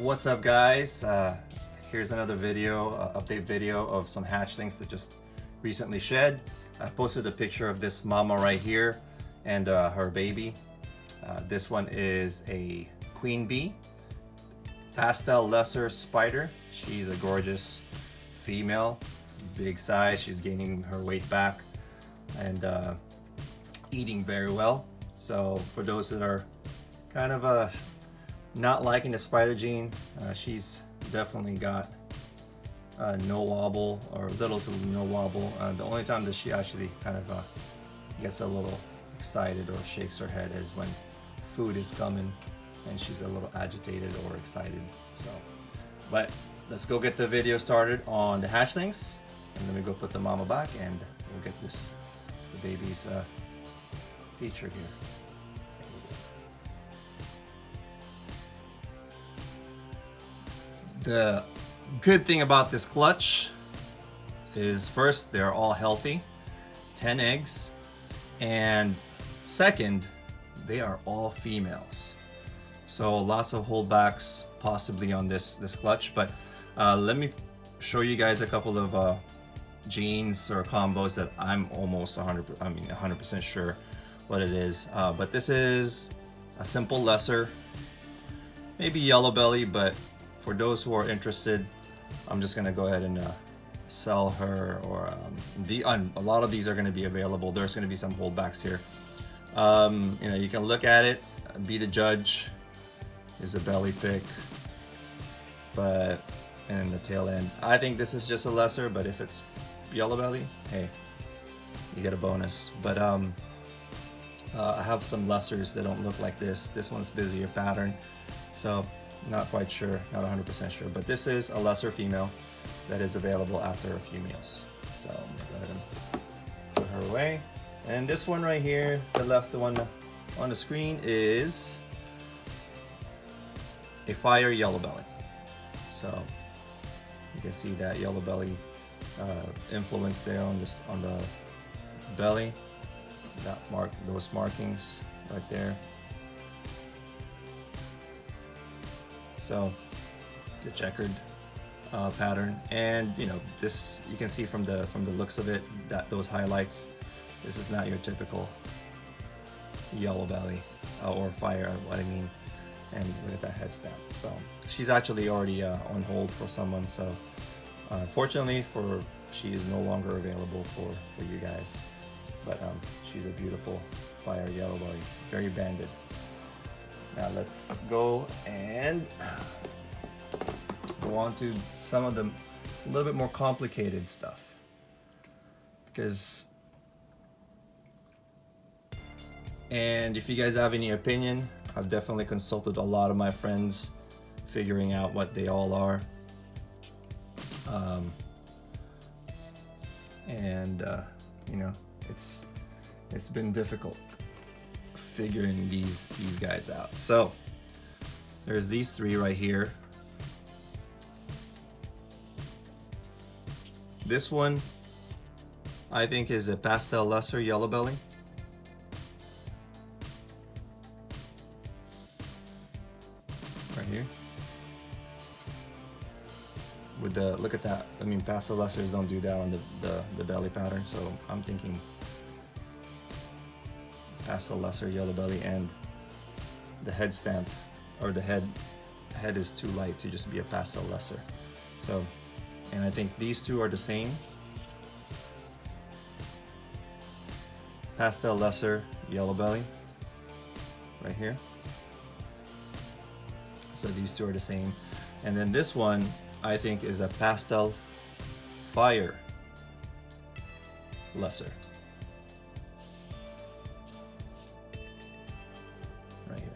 What's up, guys? Here's another video, update video of some hatchlings that just recently shed. I posted a picture of this mama right here and her baby. This one is a Queenbee, Pastel lesser spider. She's a gorgeous female, big size. She's gaining her weight back and eating very well. So for those that are kind of not liking the spider gene, she's definitely got no wobble, or little to no wobble. The only time that she actually kind of gets a little excited or shakes her head is when food is coming and she's a little agitated or excited. So, but let's go get the video started on the hatchlings, and then we go put the mama back and we'll get the baby's featured here. The good thing about this clutch is, first, they're all healthy, 10 eggs, and second, they are all females. So lots of holdbacks possibly on this clutch, but let me show you guys a couple of genes or combos that I'm almost 100% sure what it is. But this is a simple lesser, maybe yellow belly, but for those who are interested, I'm just gonna go ahead and sell her, or a lot of these are gonna be available. There's gonna be some holdbacks here. You know, you can look at it, be the judge. Is a belly pick, but and the tail end. I think this is just a lesser, but if it's yellow belly, hey, you get a bonus. But I have some lessers that don't look like this. This one's busier pattern, so not quite sure, not 100% sure. But this is a lesser female that is available after a few meals. So I'm gonna go ahead and put her away. And this one right here, the left one on the screen, is a fire yellow belly. So you can see that yellow belly influence there on the belly. Those markings right there. So the checkered pattern, and you know, this, you can see from the looks of it that those highlights, this is not your typical yellow belly or fire, what I mean. And look at that head stamp. So she's actually already on hold for someone. So fortunately she is no longer available for you guys. But she's a beautiful fire yellow belly, very banded. Now let's go and go on to some of the a little bit more complicated stuff, and if you guys have any opinion, I've definitely consulted a lot of my friends figuring out what they all are. You know, it's been difficult figuring these guys out. So there's these three right here. This one I think is a pastel lesser yellow belly. Right here. With the, look at that. I mean, pastel lessers don't do that on the belly pattern, so I'm thinking pastel lesser yellow belly, and the head stamp, or the head is too light to just be a pastel lesser. So, and I think these two are the same. Pastel lesser yellow belly right here. So these two are the same. And then this one, I think, is a pastel fire lesser. Right here.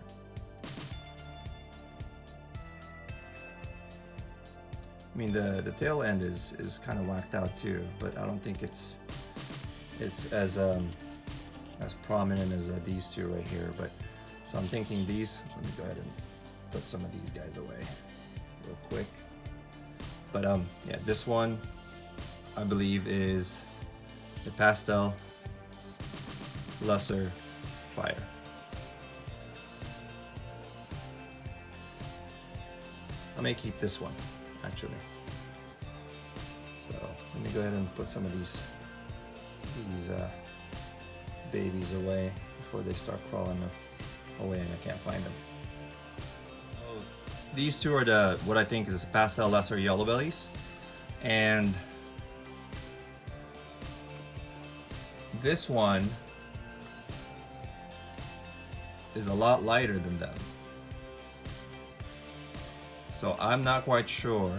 I mean, the tail end is kind of whacked out too, but I don't think it's as prominent as these two right here. But so I'm thinking these, let me go ahead and put some of these guys away real quick. But yeah, this one I believe is the pastel lesser fire. I may keep this one, actually. So let me go ahead and put some of these babies away before they start crawling away and I can't find them. Oh, these two are what I think is Pastel lesser yellow bellies, and this one is a lot lighter than them. So I'm not quite sure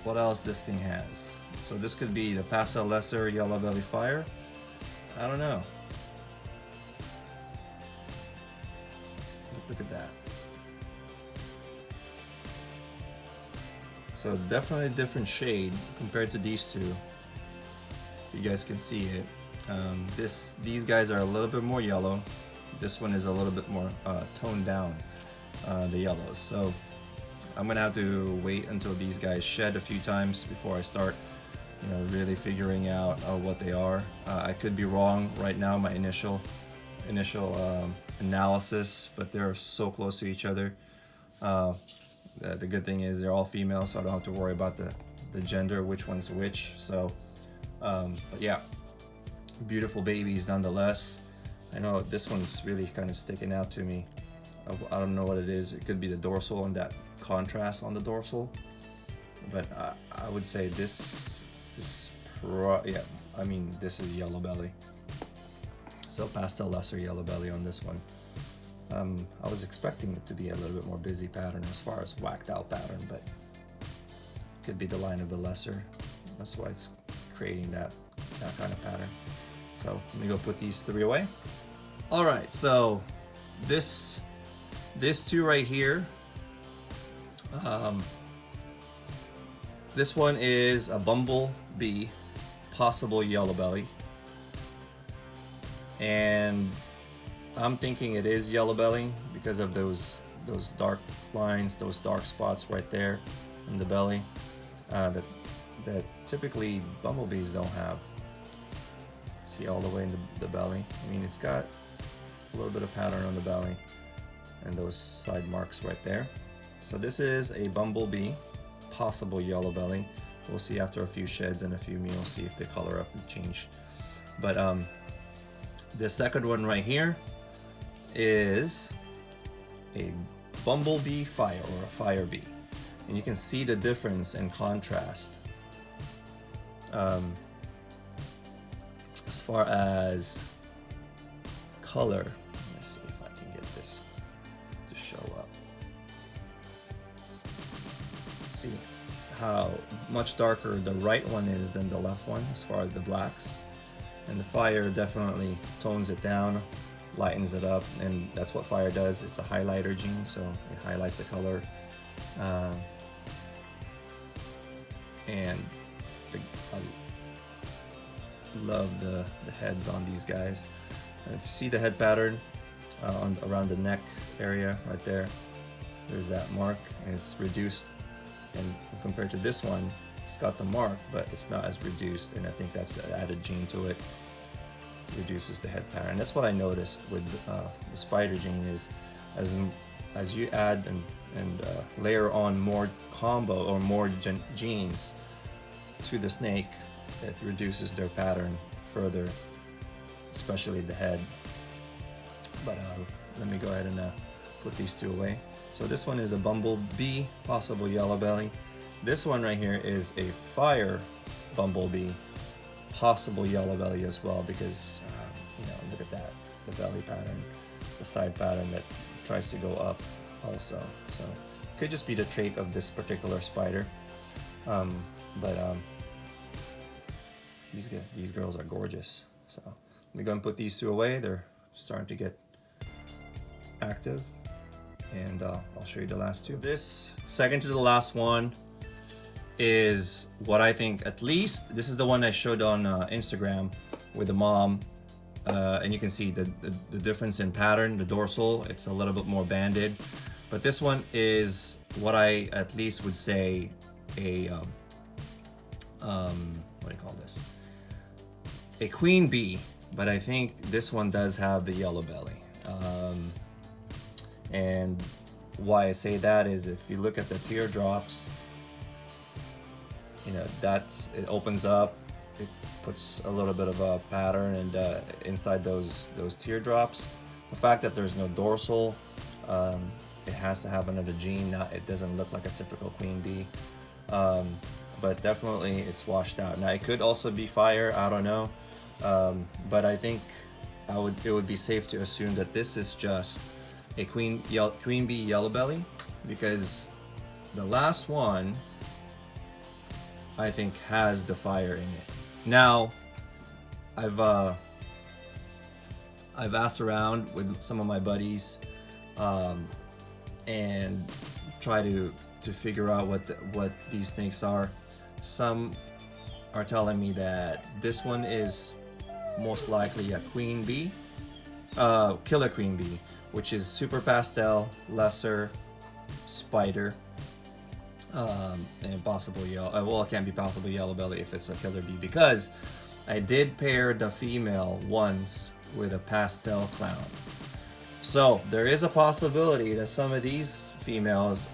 what else this thing has. So this could be the Pastel lesser yellow belly fire. I don't know. Let's look at that. So definitely a different shade compared to these two. You guys can see it. These guys are a little bit more yellow. This one is a little bit more toned down, the yellows. So I'm gonna have to wait until these guys shed a few times before I start, really figuring out what they are. I could be wrong right now, my initial analysis, but they're so close to each other. The good thing is they're all female, so I don't have to worry about the gender, which one's which. So, but yeah, beautiful babies nonetheless. I know this one's really kind of sticking out to me. I don't know what it is. It could be the dorsal and that contrast on the dorsal, but I would say this is I mean, this is yellow belly. So Pastel lesser yellow belly on this one. I was expecting it to be a little bit more busy pattern as far as whacked out pattern, but it could be the line of the lesser. That's why it's creating that kind of pattern. So let me go put these three away. All right, so this two right here. This one is a bumblebee, possible yellow belly, and I'm thinking it is yellow belly because of those dark lines, those dark spots right there in the belly that typically bumblebees don't have. See all the way in the belly. I mean, it's got a little bit of pattern on the belly and those side marks right there. So this is a bumblebee, possible yellow belly. We'll see after a few sheds and a few meals, see if they color up and change. But the second one right here is a bumblebee fire, or a fire bee, and you can see the difference in contrast as far as color. Let's see if I can get this to show up. See how much darker the right one is than the left one as far as the blacks, and the fire definitely tones it down, lightens it up, and that's what fire does. It's a highlighter gene, so it highlights the color. And I love the heads on these guys. And if you see the head pattern around the neck area right there, there's that mark, and it's reduced. And compared to this one, it's got the mark, but it's not as reduced, and I think that's the added gene to it. Reduces the head pattern. That's what I noticed with the spider gene is as you add and layer on more combo or more genes to the snake, it reduces their pattern further, especially the head. But let me go ahead and put these two away. So this one is a bumblebee, possible yellow belly. This one right here is a fire bumblebee, possible yellow belly as well, because look at that, the belly pattern, the side pattern that tries to go up also. So it could just be the trait of this particular spider, but these girls are gorgeous. So let me go and put these two away. They're starting to get active, and I'll show you the last two. This second to the last one is what I think, at least this is the one I showed on Instagram with the mom, and you can see the difference in pattern. The dorsal, it's a little bit more banded, but this one is what I at least would say a what do you call this, a queen bee, but I think this one does have the yellow belly. And why I say that is if you look at the teardrops, you know, it opens up, it puts a little bit of a pattern and inside those teardrops. The fact that there's no dorsal, it has to have another gene. It doesn't look like a typical queen bee, but definitely it's washed out. Now it could also be fire, I don't know, but I think it would be safe to assume that this is just a queen bee yellow belly, because the last one I think has the fire in it. Now I've asked around with some of my buddies and try to figure out what these snakes are. Some are telling me that this one is most likely a queen bee, killer queen bee, which is super pastel, lesser, spider, and possible yellow. Well, it can't be possible yellow belly if it's a killer bee, because I did pair the female once with a pastel clown. So there is a possibility that some of these females,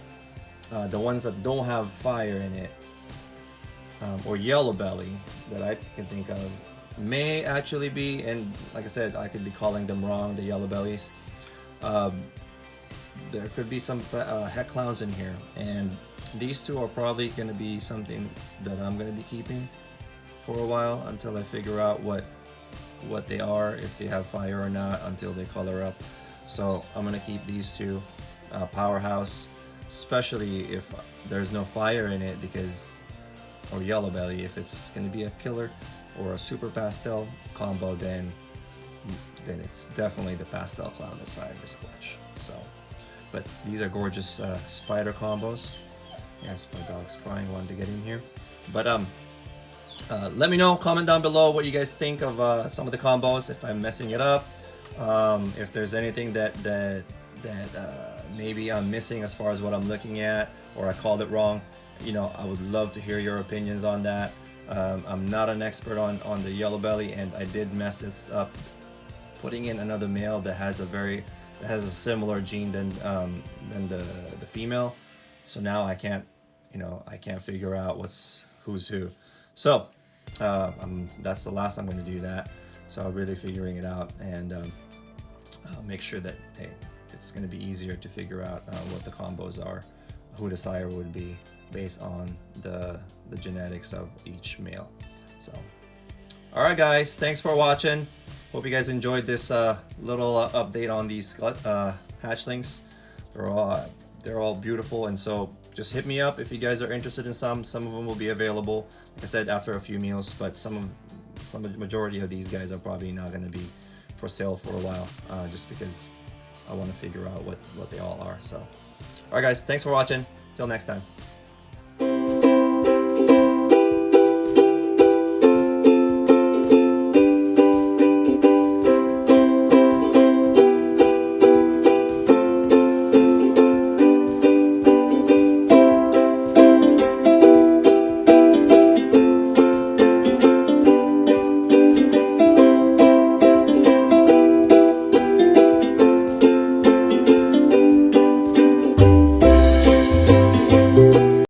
the ones that don't have fire in it, or yellow belly that I can think of, may actually be, and like I said, I could be calling them wrong, the yellow bellies. There could be some heck clowns in here, and these two are probably going to be something that I'm going to be keeping for a while until I figure out what they are, if they have fire or not, until they color up. So I'm going to keep these two, powerhouse, especially if there's no fire in it, because, or yellow belly, if it's going to be a killer or a super pastel combo, then it's definitely the pastel clown inside of this clutch. So, but these are gorgeous spider combos. Yes, my dog's crying, wanted to get in here. But let me know, comment down below what you guys think of some of the combos, if I'm messing it up, if there's anything that maybe I'm missing as far as what I'm looking at, or I called it wrong. You know, I would love to hear your opinions on that. I'm not an expert on the yellow belly, and I did mess this up putting in another male that has a similar gene than the female. So now I can't figure out who's who. So that's the last I'm going to do that. So I'm really figuring it out, and I'll make sure that, hey, it's going to be easier to figure out what the combos are, who the sire would be based on the genetics of each male. So, all right, guys, thanks for watching. Hope you guys enjoyed this little update on these hatchlings. They're all beautiful, and so just hit me up if you guys are interested in some. Some of them will be available, like I said, after a few meals, but the majority of these guys are probably not going to be for sale for a while, just because I want to figure out what they all are. So, all right, guys, thanks for watching. Till next time.